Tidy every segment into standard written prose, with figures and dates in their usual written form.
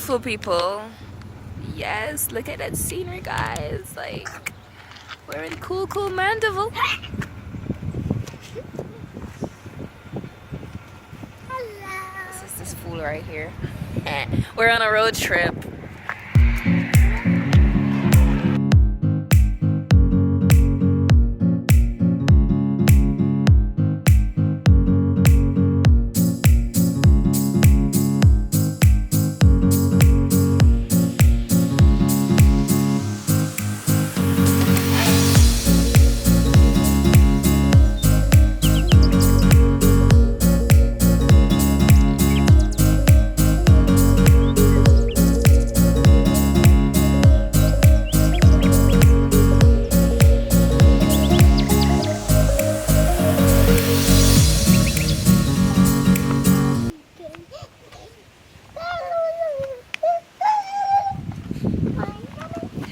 beautiful people. Yes, look at that scenery, guys. Like, we're in cool Mandeville. This is this fool right here. We're on a road trip.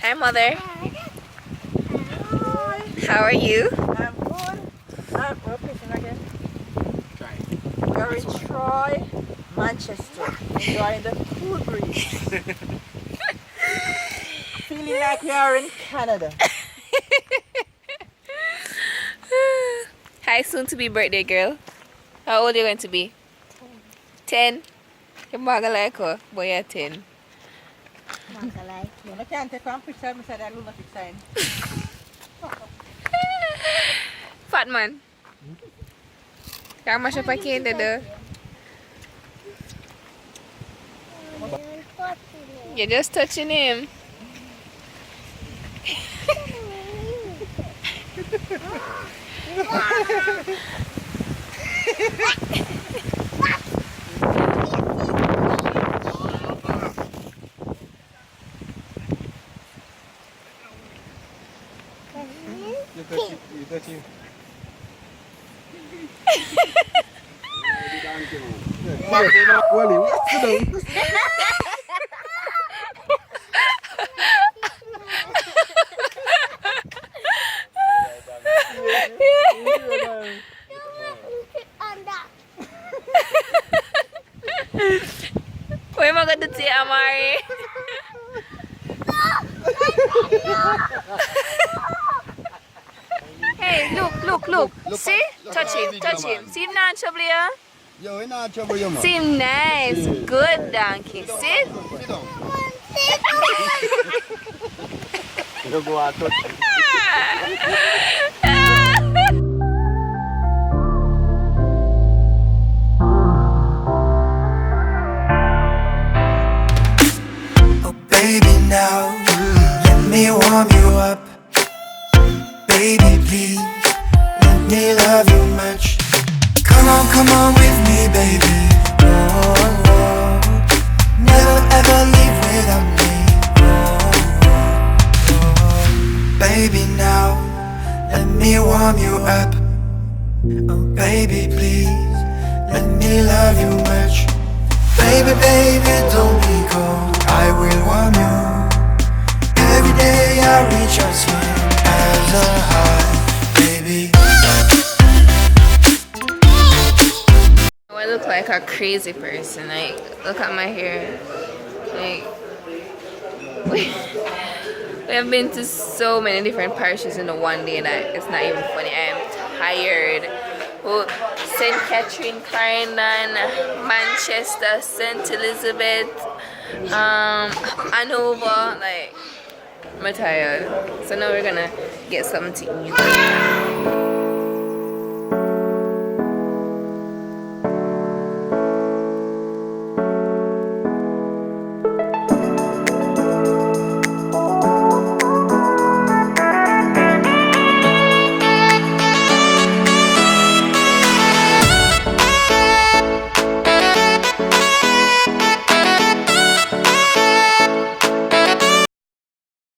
Hi, Mother. Hi. How are you? I'm good. We're fishing again. We're in Troy, Manchester, enjoying the cool breeze. Feeling like we are in Canada. Hi, soon to be birthday girl. How old are you going to be? 10. Your mom like her, boy, you're 10. I can't take one picture of me, so that lunatic sign. Fat man. Kaya masya pa kinda do. You're just touching him. You touch him. What am I going to say, Amari? Hey, look. See? Touch him. See him now in trouble here? Yo, you're not in trouble, you man. See him nice. Good donkey. See? Sit down. You go and touch him. Baby, now let me warm you up. Baby, please let me love you much. Come on with me, baby. Oh, never ever leave without me. Oh, baby, now let me warm you up. Oh, baby, please let me love you much. Baby, don't be cold. I will warm you. Every day I reach out to you as a high, baby. I look like a crazy person. Like, look at my hair. Like, we have been to so many different parishes in the one day that it's not even funny. I am tired. Oh, St. Catherine, Clarendon, Manchester, St. Elizabeth, Hanover. Like, I'm tired. So now we're gonna get something to eat.